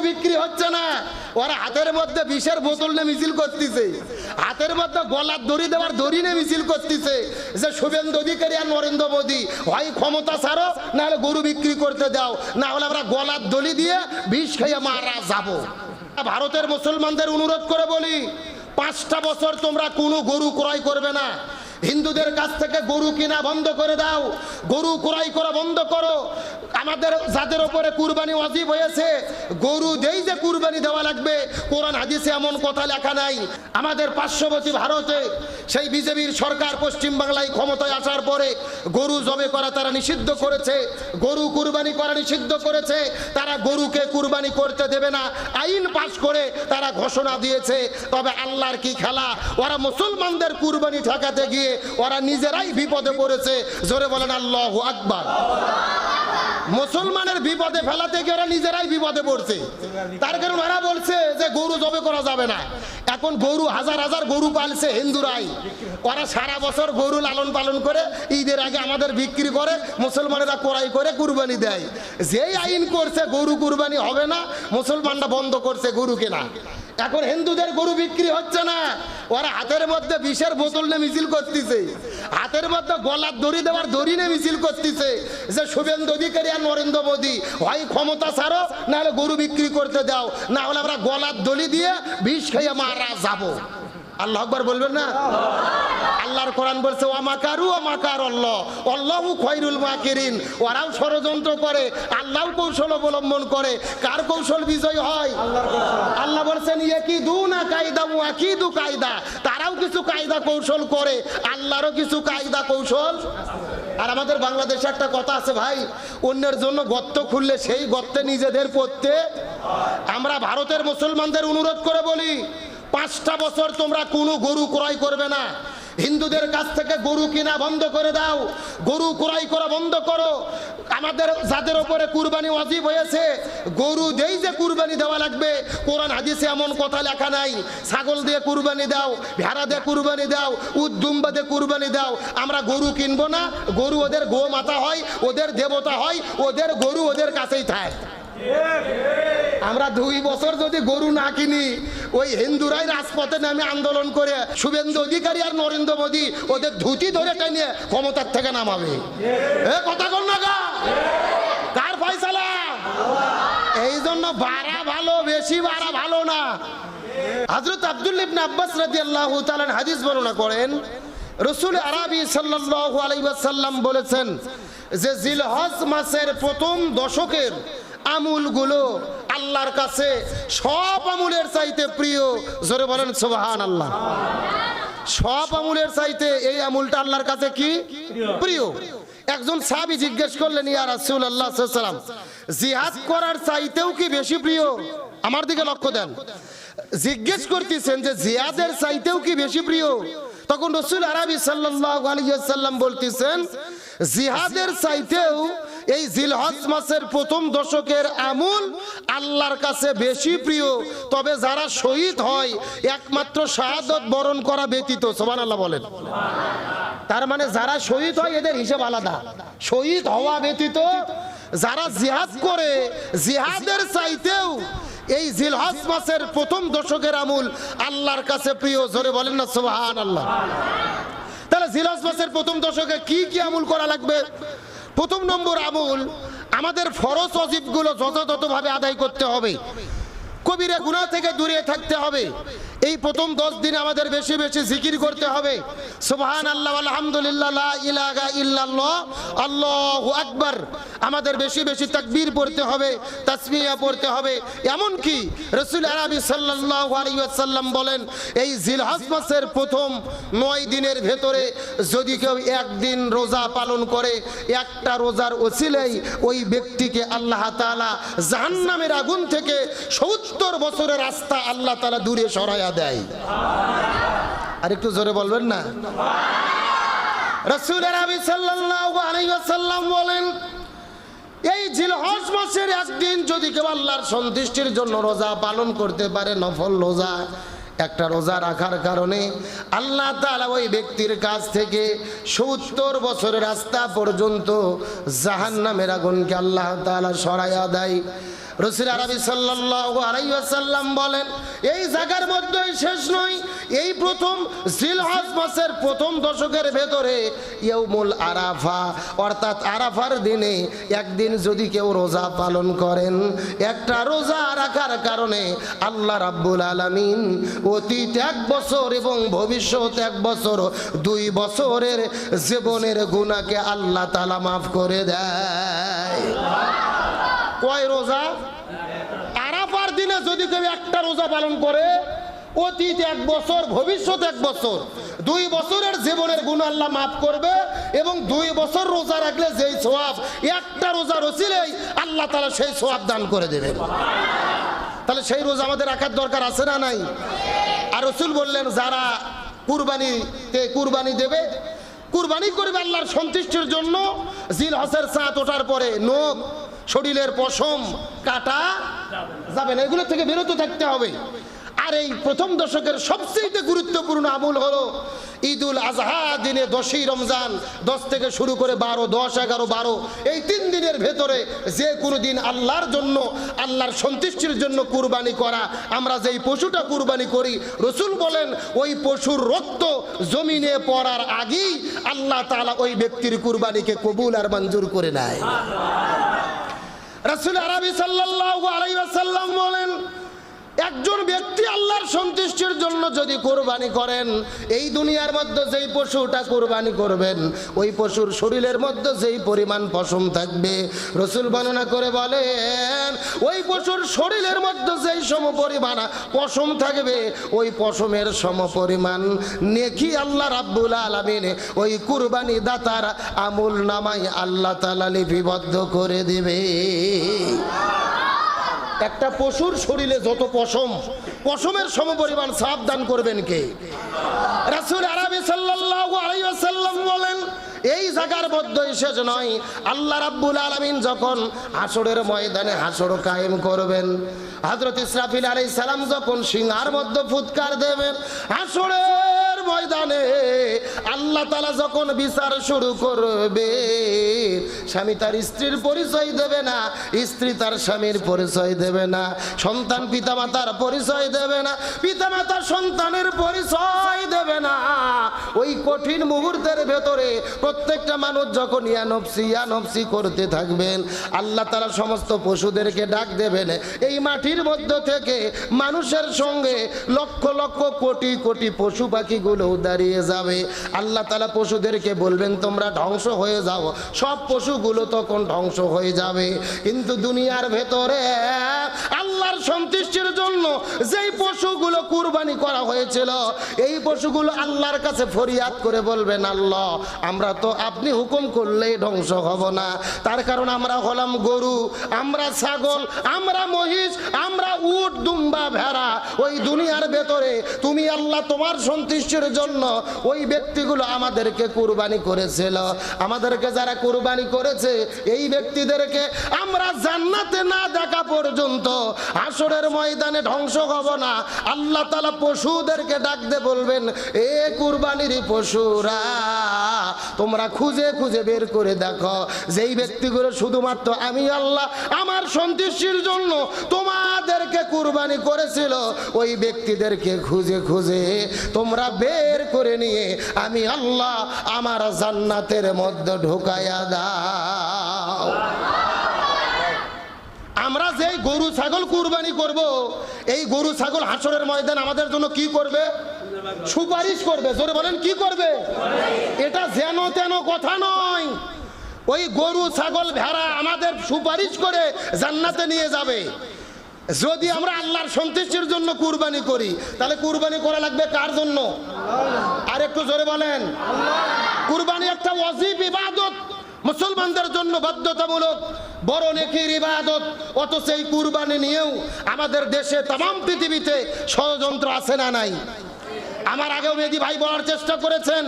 বিক্রি হচ্ছে না, ওরা হাতের মধ্যে বিষের বোতল নিয়ে মিছিল করতেছে, হাতের মধ্যে গলার দড়ি দেওয়ার দড়ি নিয়ে মিছিল করতেছে যে শুভেন্দু অধিকারী আর নরেন্দ্র মোদী হয় ক্ষমতা ছাড়ো, না হলে গরু বিক্রি করতে দাও, না হলে আমরা গলার দড়ি দিয়ে বিষ খেয়ে মারা যাব। ভারতের মুসলমানদের অনুরোধ করে বলি, 5টা বছর তোমরা কোনো গরু ক্রয় করবে না। হিন্দুদের কাছ থেকে গরু কিনা বন্ধ করে দাও, গরু ক্রয় করা বন্ধ করো। আমাদের যাদের উপরে কুরবানি ওয়াজিব হয়েছে, গরু দেই যে কুরবানি দেওয়া লাগবে, কোরআন হাদিসে এমন কথা লেখা নাই। আমাদের পার্শ্ববর্তী ভারতে সেই বিজেপির সরকার পশ্চিম বাংলায় ক্ষমতায় আসার পরে গরু জবে করা তারা নিষিদ্ধ করেছে, গরু কুরবানি করা নিষিদ্ধ করেছে। তারা গরুকে কুরবানি করতে দেবে না, আইন পাশ করে তারা ঘোষণা দিয়েছে। তবে আল্লাহর কি খেলা, ওরা মুসলমানদের কুরবানি ঠেকাতে গিয়ে ওরা নিজেরাই বিপদে পড়েছে। জোরে বলেন আল্লাহু আকবার। মুসলমানের বিপদে ফেলাতে গিয়ে ওরা নিজেরাই বিপদে পড়ছে। তার কারণ ওরা বলছে যে গরু জবে করা যাবে না। এখন গরু হাজার হাজার গরু পালছে হিন্দুরাই, ওরা সারা বছর গরু লালন পালন করে ঈদের আগে আমাদের বিক্রি করে, মুসলমানেরা ক্রয় করে কুরবানি দেয়। যেই আইন করছে গরু কুরবানি হবে না, মুসলমানরা বন্ধ করছে গরু কেনা। এখন হিন্দুদের গরু বিক্রি হচ্ছে না, ওরা হাতের মধ্যে বিষের বোতল নিয়ে মিছিল করতেছে, হাতের মধ্যে গলার দড়ি দেওয়ার দড়ি নিয়ে মিছিল করতেছে যে শুভেন্দু অধিকারী আর নরেন্দ্র মোদী হয় ক্ষমতা ছাড়ো, না হলে গরু বিক্রি করতে দাও, না হলে আমরা গলার দড়ি দিয়ে বিষ খেয়ে মারা যাব। আল্লাহু আকবার বলবেন না? আল্লাহর কোরআন বলছে ওয়ামাকারু ওয়ামাকার আল্লাহ আল্লাহু খায়রুল মাকিরিন। ওরাও ষড়যন্ত্র করে, আল্লাহও কৌশল অবলম্বন করে। কার কৌশল বিজয় হয়? আল্লাহ বলছেন ইয়াকিদুনা কায়দা ওয়া আকিদু কায়দা। তারাও কিছু কায়দা কৌশল করে, আল্লাহরও কিছু কায়দা কৌশল। আর আমাদের বাংলাদেশে একটা কথা আছে ভাই, অন্যের জন্য গর্ত খুললে সেই গর্তে নিজেদের পড়তে। আমরা ভারতের মুসলমানদের অনুরোধ করে বলি, 5টা বছর তোমরা কোনো গরু ক্রয় করবে না। হিন্দুদের কাছ থেকে গরু কিনা বন্ধ করে দাও, গরু ক্রয় করা বন্ধ করো। আমাদের যাদের উপরে কুরবানি ওয়াজিব হয়েছে, গরু দেই যে কুরবানি দেওয়া লাগবে, কোরআন হাদিসে এমন কথা লেখা নাই। ছাগল দিয়ে কুরবানি দাও, ভেড়া দিয়ে কুরবানি দাও, উট দুম্বা দিয়ে কুরবানি দাও। আমরা গরু কিনবো না, গরু ওদের গো মাতা হয়, ওদের দেবতা হয়, ওদের গরু ওদের কাছেই থাকে। আমরা 2 বছর যদি গরু না কিনি, ওই হিন্দুরাই রাজপথে নামে আন্দোলন করে শুভেন্দু অধিকারী আর নরেন্দ্র মোদী ওদের ধুতি ধরে টেনে ক্ষমতার থেকে নামাবে। কথা কর না, কার ফয়সালা? এই জন্য বাড়া ভালো, বেশি বাড়া ভালো না। হযরত আব্দুল্লাহ ইবনে আব্বাস রাদিয়াল্লাহু তাআলা হাদিস বর্ণনা করেন, রাসূল আরবি সাল্লাল্লাহু আলাইহি ওয়াসাল্লাম বলেছেন যে জিলহজ মাসের প্রথম দশকের আমুলগুলো আল্লাহর কাছে সব আমুলের চাইতে প্রিয়। জোরে বলেন সুবহানাল্লাহ। সব আমুলের চাইতে এই আমুলটা আল্লাহর কাছে কি প্রিয়। একজন সাহাবী জিজ্ঞেস করলেন, ইয়া রাসূলুল্লাহ সাল্লাল্লাহু আলাইহি ওয়াসাল্লাম, জিহাদ করার চাইতেও কি বেশি প্রিয়? আমার দিকে লক্ষ্য দেন, জিজ্ঞেস করতেছেন যে জিহাদের চাইতেও কি বেশি প্রিয়? তখন রাসূল আরবি সাল্লাল্লাহু আলাইহি ওয়াসাল্লাম বলতেছেন, জিহাদের চাইতেও এই জিলহজ মাসের প্রথম দশকের আমল আল্লাহর কাছে বেশি প্রিয়। তবে যারা শহীদ হয় একমাত্র শাহাদাত বরণ করা ব্যতীত। সুবহানাল্লাহ বলেন। তার মানে যারা শহীদ হয় এদের হিসাব আলাদা, শহীদ হওয়া ব্যতীত যারা জিহাদ করে, জিহাদের চাইতেও এই জিলহজ মাসের প্রথম দশকের আমল আল্লাহর কাছে প্রিয়। জোরে বলেন না সুবহানাল্লাহ। তাহলে জিলহজ মাসের প্রথম দশকে কি কি আমল করা লাগবে? প্রথম নম্বর আমল, আমাদের ফরজ ওয়াজিবগুলো যথাযথভাবে আদায় করতে হবে, কবিরা গুনাহ থেকে দূরে থাকতে হবে। এই প্রথম 10 দিন আমাদের বেশি বেশি জিকির করতে হবে, সুবহানাল্লাহ আলহামদুলিল্লাহ লা ইলাহা ইল্লাল্লাহ আল্লাহু আকবার। আমাদের বেশি বেশি তাকবীর পড়তে হবে, তাসবিহ পড়তে হবে। এমন কি রাসূল আরবি সাল্লাল্লাহু আলাইহি ওয়াসাল্লাম বলেন, এই জিলহজ মাসের প্রথম 9 দিনের ভেতরে যদি কেউ একদিন রোজা পালন করে, একটা রোজার ওসিলায় ওই ব্যক্তিকে আল্লাহ তাআলা জাহান্নামের আগুন থেকে 70 বছরের রাস্তা আল্লাহ তাআলা দূরে সরায়া দেয়। আর একটু জোরে বলবেন না? রাসূল আরবি সাল্লাল্লাহু আলাইহি ওয়াসাল্লাম বলেন, এই জিলহজ মাসের একদিন যদি কেউ আল্লাহর সন্তুষ্টির জন্য রোজা পালন করতে পারে, নফল রোজা, একটা রোজা রাখার কারণে আল্লাহ তাআলা ওই ব্যক্তির কাছ থেকে 70 বছরের রাস্তা পর্যন্ত জাহান্নামের আগুনকে আল্লাহ তাআলা সরাইয়া দেয়। রাসূল আরবি সাল্লাল্লাহু আলাইহি ওয়াসাল্লাম বলেন, এই জায়গার মধ্যেই শেষ নয়, এই প্রথম জিলহজ মাসের প্রথম দশকের ভেতরে ইয়াউমুল আরাফা, অর্থাৎ আরাফার দিনে একদিন যদি কেউ রোজা পালন করেন, একটা রোজা রাখার কারণে আল্লাহ রাব্বুল আলামিন অতীত 1 বছর এবং ভবিষ্যৎ 1 বছর 2 বছরের জীবনের গুনাহকে আল্লাহ তাআলা মাফ করে দেয়। কয় রোজা? আরাফার দিনে যদি কেউ একটা রোজা পালন করে, অতীত 1 বছর ভবিষ্যৎ 1 বছর 2 বছরের জীবনের গুনাহ আল্লাহ মাফ করবে, এবং 2 বছর রোজা রাখলে যেই সওয়াব একটা রোজা রসিলেই আল্লাহ তাআলা সেই সওয়াব দান করে দেবেন। তাহলে সেই রোজা আমাদের রাখার দরকার আছে না নাই? আর রাসূল বললেন, যারা কুরবানি দেবে, কুরবানি করবে আল্লাহর সন্তুষ্টির জন্য, জিলহজের চাঁদ ওঠার পরে নখ, শরীরের পশম কাটা যাবে না, এগুলো থেকে বিরত থাকতে হবে। আর এই প্রথম দশকের সবচেয়ে গুরুত্বপূর্ণ আমল হলো ঈদুল আজহা দিনে 10ই রমজান, 10 থেকে শুরু করে 12, 10, 11, 12 এই 3 দিনের ভেতরে যে কোনো দিন আল্লাহর জন্য, আল্লাহর সন্তুষ্টির জন্য কুরবানি করা। আমরা যেই পশুটা কুরবানি করি, রাসূল বলেন ওই পশুর রক্ত জমিনে পড়ার আগেই আল্লাহ তাআলা ওই ব্যক্তির কুরবানিকে কবুল আর মঞ্জুর করে নেয়। রাসূল আরবি সাল্লাল্লাহু আলাইহি ওয়াসাল্লাম বলেন, একজন ব্যক্তি আল্লাহর সন্তুষ্টির জন্য যদি কুরবানি করেন, এই দুনিয়ার মধ্যে যেই পশুটা কুরবানি করবেন, ওই পশুর শরীরের মধ্যে যেই পরিমাণ পশম থাকবে, রাসূল বর্ণনা করে বলেন, ওই পশুর শরীরের মধ্যে যেই সমপরিমাণ পশম থাকবে, ওই পশমের সমপরিমাণ নেকি আল্লাহ রাব্বুল আলামিন ওই কুরবানি দাতার আমল নামায় আল্লাহ তাআলা লিপিবদ্ধ করে দিবে। একটা পশুর শরীরে যত পশম, পশমের সমপরিমাণ সওয়াব দান করবেন কে? রাসূল আরবি সাল্লাল্লাহু আলাইহি ওয়াসাল্লাম বলেন, এই জায়গার মধ্যে শেষ নয়, আল্লাহ রাব্বুল আলামিন যখন হাসরের ময়দানে হাসর কায়েম করবেন, হযরত ইসরাফিল আলাইহিস সালাম যখন সিংহার মধ্যে ফুৎকার দেবেন, হাসরের ময়দানে আল্লাহ তাআলা যখন বিচার শুরু করবে, স্বামী তার স্ত্রীর পরিচয় দেবে না, স্ত্রী তার স্বামীর পরিচয় দেবে না, সন্তান পিতামাতার পরিচয় দেবে না, পিতামাতা সন্তানের পরিচয় দেবে না। ওই কঠিন মুহূর্তের ভেতরে প্রত্যেকটা মানুষ যখন ইয়া নফসি করতে থাকবেন, আল্লাহ তাআলা সমস্ত পশুদেরকে ডাক দেবেন, এই মাটির মধ্যে থেকে মানুষের সঙ্গে লক্ষ লক্ষ কোটি কোটি পশু পাখিগুলো দাঁড়িয়ে যাবে। আল্লাহ তাআলা পশুদেরকে বলবেন, তোমরা ধ্বংস হয়ে যাও। সব পশুগুলো তখন ধ্বংস হয়ে যাবে। কিন্তু দুনিয়ার ভেতরে আল্লাহর সন্তুষ্টির জন্য যেই পশুগুলো কুরবানি করা হয়েছিল, এই পশুগুলো আল্লাহর কাছে ফরিয়াদ করে বলবেন, আল্লাহ, আমরা তো আপনি হুকুম করলেই ধ্বংস হব না, তার কারণ আমরা হলাম গরু, আমরা ছাগল, আমরা মহিষ, আমরা উট, দুম্বা, ভেড়া। ওই দুনিয়ার ভেতরে তুমি আল্লাহ তোমার সন্তুষ্টির জন্য ওই ব্যক্তিগুলো আমাদেরকে কুরবানি করেছিল, আমাদেরকে যারা কুরবানি করেছে এই ব্যক্তিদেরকে আমরা জান্নাতে না দেখা পর্যন্ত হাসরের ময়দানে ধ্বংস হব না। আল্লাহ তাআলা পশুদেরকে ডাকতে বলবেন, এ কুরবানির পশুরা, তোমরা খুঁজে খুঁজে বের করে দেখো যেই ব্যক্তিগুলো শুধুমাত্র আমি আল্লাহ আমার সন্তুষ্টির জন্য তোমাদেরকে কুরবানি করেছিল, ওই ব্যক্তিদেরকে খুঁজে খুঁজে তোমরা বের করে নিয়ে আমি আল্লাহ আমার জান্নাতের মধ্যে ঢুকায়া দাও। আমরা যেই গরু ছাগল কুরবানি করব, এই গরু ছাগল হাসরের ময়দান আমাদের জন্য কি করবে? সুপারিশ করবে। জোরে বলেন, কি করবে? এটা যেন তেন কথা নয়। ওই গরু ছাগল ভেড়া আমাদের সুপারিশ করে জান্নাতে নিয়ে যাবে। যদি আমরা আল্লাহর সন্তুষ্টির জন্য কুরবানি করি, তাহলে কুরবানি করা লাগবে কার জন্য? আর একটু জোরে বলেন। কুরবানি একটা ওয়াজিব ইবাদত, মুসলমানদের জন্য বাধ্যতামূলক বড় নেকির ইবাদত। অথচ এই কুরবানি নিয়েও আমাদের দেশে তামাম পৃথিবীতে ষড়যন্ত্র আছে না নাই? আমার আগেও মেহেদী ভাই বলার চেষ্টা করেছেন।